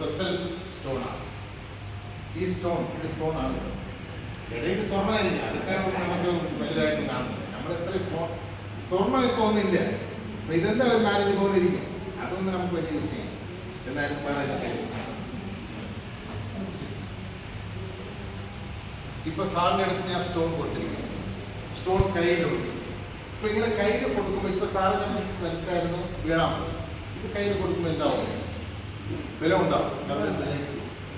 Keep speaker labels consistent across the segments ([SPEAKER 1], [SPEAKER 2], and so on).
[SPEAKER 1] Special സ്റ്റോണാണ്. ഈ ഇത് സ്റ്റോണാണ്. ഇടയിൽ സ്വർണ്ണമായിരിക്കും, അതൊക്കെ നമുക്ക് വലുതായിട്ട് കാണുന്നത്. നമ്മൾ എത്ര സ്വർണ്ണം ഇപ്പോൾ ഒന്നുമില്ല. അപ്പം ഇതെല്ലാം ഒരു 4 പവൻ ഇരിക്കും. അതൊന്നും നമുക്ക് വലിയ വിഷയം. എന്നാലും സാർ ഇതൊക്കെ ഇപ്പൊ സാറിന്റെ അടുത്ത് ഞാൻ സ്റ്റോൺ കൊടുത്തിരിക്കുന്നു. സ്റ്റോൺ കയ്യിലുണ്ട്. ഇപ്പൊ ഇങ്ങനെ കയ്യിൽ കൊടുക്കുമ്പോൾ ഇപ്പൊ സാറ് ഞാൻ വലിച്ചായിരുന്നു വീഴാം. ഇത് കയ്യിൽ കൊടുക്കുമ്പോൾ എന്താവും? ബലം ഉണ്ടാവും.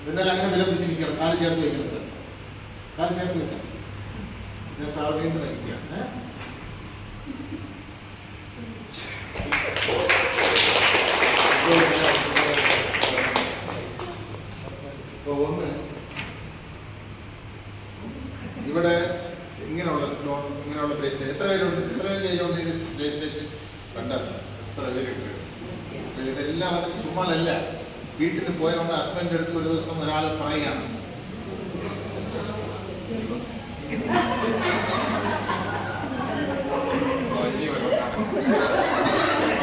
[SPEAKER 1] എന്നാലും അങ്ങനെ ബലം പിടിച്ച് നിൽക്കണം. കാല് ചേർത്ത് വയ്ക്കണം സാർ. കാല് ചേർത്ത് വയ്ക്കണം. ഞാൻ സാറ് വീണ്ടും വലിക്കുകയാണ്. ഒന്ന് ഇവിടെ ഇങ്ങനെയുള്ള സ്റ്റോൺ, ഇങ്ങനെയുള്ള ബ്രേസ്ലെറ്റ് എത്ര പേരുണ്ട്? കയ്യിലുണ്ട് ഇത് ബ്രേസ്ലെറ്റ്? കണ്ടാ സാർ എത്ര പേരുണ്ട്? ഇതെല്ലാം അതിന് ചുമ്മാതല്ല. വീട്ടിൽ പോയതുകൊണ്ട് ഹസ്ബൻഡ് അടുത്ത് ഒരു ദിവസം ഒരാൾ പറയുകയാണ്,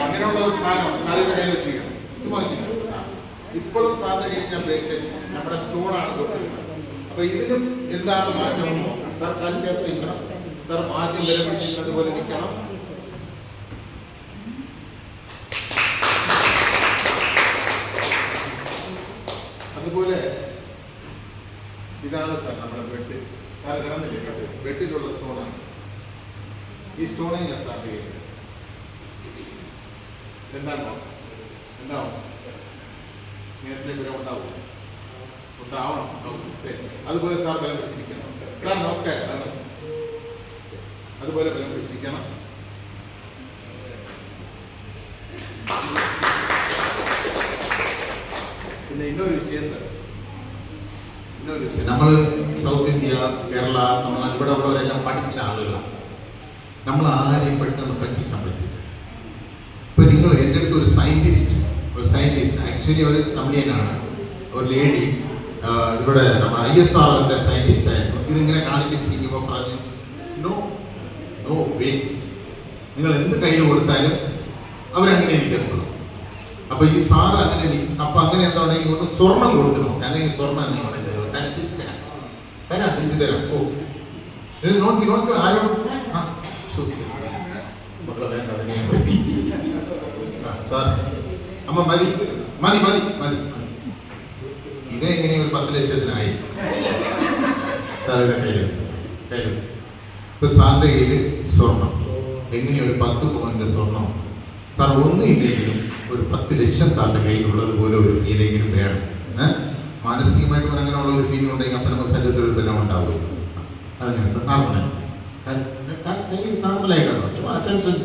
[SPEAKER 1] അങ്ങനെയുള്ള ഒരു സാധനമാണ് സാർ ഇത് കയ്യിൽ വെച്ചിരിക്കണം. ചുമ്മാ വെച്ചിരിക്കണം. ഇപ്പോഴും സാറിന്റെ കയ്യിൽ ഞാൻ ബ്രേസ്ലെറ്റ് നമ്മുടെ സ്റ്റോണാണ് കൊടുത്തിരിക്കുന്നത്. അപ്പൊ ഇതിനും എന്താണ് മാറ്റമെന്നോ സാർ കാല് ചേർത്ത് നിൽക്കണം. സാർ ആദ്യം വില പിടിച്ചിരിക്കുന്നത് പോലെ നിൽക്കണം. അതുപോലെ ഇതാണ് സാർ നമ്മുടെ ബെഡ്. സാർ കിടന്നില്ല, ബെഡിലുള്ള സ്റ്റോണാണ്. ഈ സ്റ്റോണെ ഞാൻ സാറിന്റെ കയ്യിൽ എന്താണോ എന്താവും? നേരത്തെ ബലം ഉണ്ടാവും, ഉണ്ടാവണം. അതുപോലെ സാർ ബലം പിടിച്ചിരിക്കണം. സാർ നമസ്കാരം. അതുപോലെ ബലം പിടിച്ചിരിക്കണം. പിന്നെ ഇന്നൊരു വിഷയം സാർ, നമ്മൾ സൗത്ത് ഇന്ത്യ, കേരള, തമിഴ്നാട് ഇവിടെ ഉള്ളവരെല്ലാം പഠിച്ച ആളുകളാണ്. നമ്മൾ ആരെയും പെട്ടെന്ന് പറ്റിക്കാൻ പറ്റില്ല. ഇപ്പൊ നിങ്ങൾ എൻ്റെ അടുത്ത് ഒരു സയന്റിസ്റ്റ് ആക്ച്വലി ഒരു തമിഴിയനാണ്, ഒരു ലേഡി ഇവിടെ നമ്മുടെ ISROന്റെ സയന്റിസ്റ്റ് ആയിരുന്നു. ഇതിങ്ങനെ കാണിച്ചിട്ടിരിക്കുമ്പോൾ പറഞ്ഞു, നോ വേ, നിങ്ങൾ എന്ത് കയ്യിൽ കൊടുത്താലും അവരങ്ങനെ ഇരിക്കത്തുള്ളൂ. അപ്പൊ ഈ സാറ് അങ്ങനെ അപ്പൊ അങ്ങനെ എന്താണ് കൊണ്ട് സ്വർണം കൊടുക്കണം. അല്ലെങ്കിൽ സ്വർണ്ണം നിങ്ങൾ തരുമോ? തന്നെ തിരിച്ചു തരാം. ഓ നോക്കി ആരോടും മക്കളെ വേണ്ട, സാർ അമ്മ മതി. ഇതെങ്ങനെ ഒരു 10 ലക്ഷത്തിനായി? സാർ ഇതെ കയ്യിൽ വെച്ചു. ഇപ്പൊ സാറിന്റെ കയ്യിൽ സ്വർണം എങ്ങനെ ഒരു 10 പവന്റെ സ്വർണം? സാർ ഒന്നുമില്ലെങ്കിലും ഒരു 10 ലക്ഷം സാറിന്റെ കയ്യിലുള്ളത് പോലെ ഒരു ഫീലെങ്കിലും വേണം. മാനസികമായിട്ട് അങ്ങനെയുള്ള ഒരു ഫീലിംഗ് ഉണ്ടെങ്കിൽ അപ്പം നമുക്ക് ശരീരത്തിൽ ഒരു ബലം ഉണ്ടാവും. അതങ്ങനെ സാർ നോർമലായിട്ടാണോ? അറ്റൻഷൻ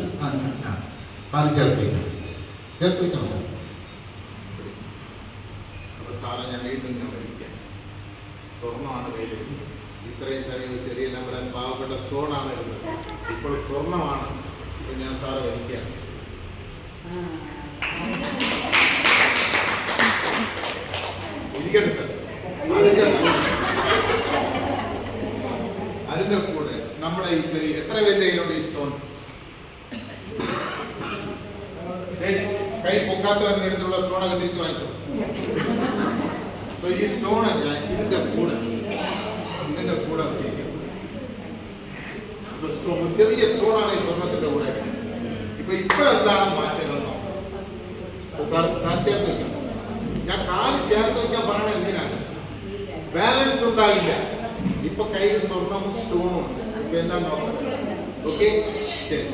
[SPEAKER 1] കാല് ചേർപ്പിക്കണം. അപ്പൊ സാറെ ഞാൻ വീണ്ടും ഞാൻ വലിക്കാം. സ്വർണ്ണമാണ് കയ്യിൽ. ഇത്രയും ചെറിയ നമ്മുടെ പാവപ്പെട്ട സ്റ്റോണാണ് ഇരുന്നത്. ഇപ്പോൾ സ്വർണ്ണമാണ്. ഇപ്പൊ ഞാൻ സാറെ വലിക്കുകയാണ്. ഇരിക്കട്ടെ സാർ. അതിന്റെ കൂടെ നമ്മുടെ ഈ ചെറിയ എത്ര പേരുടെ കയ്യിലുണ്ട് ഈ സ്റ്റോൺ? കൈ പൊക്കാത്തവരുടെ അടുത്തുള്ള സ്റ്റോണൊക്കെ തിരിച്ചു വാങ്ങിച്ചോ. ഈ സ്റ്റോൺ ഞാൻ ഇതിന്റെ കൂടെ ചെറിയ സ്റ്റോണാണ് ഈ സ്വർണത്തിന്റെ കൂടെ. ഇപ്പൊ എന്താണ് മാറ്റങ്ങൾ സാർ? കാല് ചേർത്ത് വയ്ക്കണം. ഞാൻ കാല് ചേർത്ത് വയ്ക്കാൻ പറയണ എന്തിനാണ്? ബാലൻസ് ഉണ്ടായില്ല. ഇപ്പൊ കയ്യിൽ സ്വർണവും സ്റ്റോണും ഉണ്ട്. ഇപ്പൊ എന്താണ് നോക്കുന്നത്? ഓക്കെ ശരി.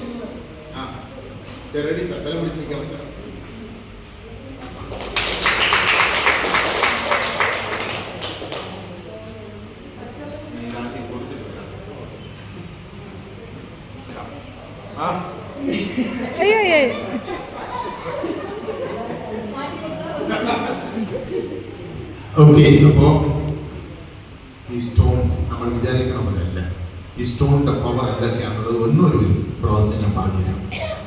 [SPEAKER 1] Ready sir. ബലം പിടിച്ച് നിൽക്കണം സാർ. ഓക്കെ. അപ്പോ ഈ സ്റ്റോൺ നമ്മൾ വിചാരിക്കണ പോലെയല്ല. ഈ സ്റ്റോണിന്റെ പവർ എന്തൊക്കെയാണുള്ളത് ഒന്നൊരു പ്രോസസ് ഞാൻ പറഞ്ഞുതരാം.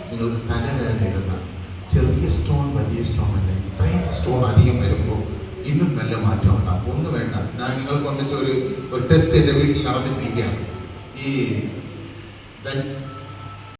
[SPEAKER 1] നിങ്ങൾക്ക് തലവേദന ഇടുന്ന ചെറിയ സ്റ്റോൺ വലിയ സ്റ്റോൺ അല്ല, ഇത്രയും സ്റ്റോൺ അധികം വരുമ്പോൾ ഇന്നും നല്ല മാറ്റം ഉണ്ടാകും. ഒന്നും വേണ്ട, ഞാൻ നിങ്ങൾക്ക് വന്നിട്ട് ഒരു ടെസ്റ്റ് എൻ്റെ വീട്ടിൽ നടന്നിട്ടിരിക്കുകയാണ്. ഈ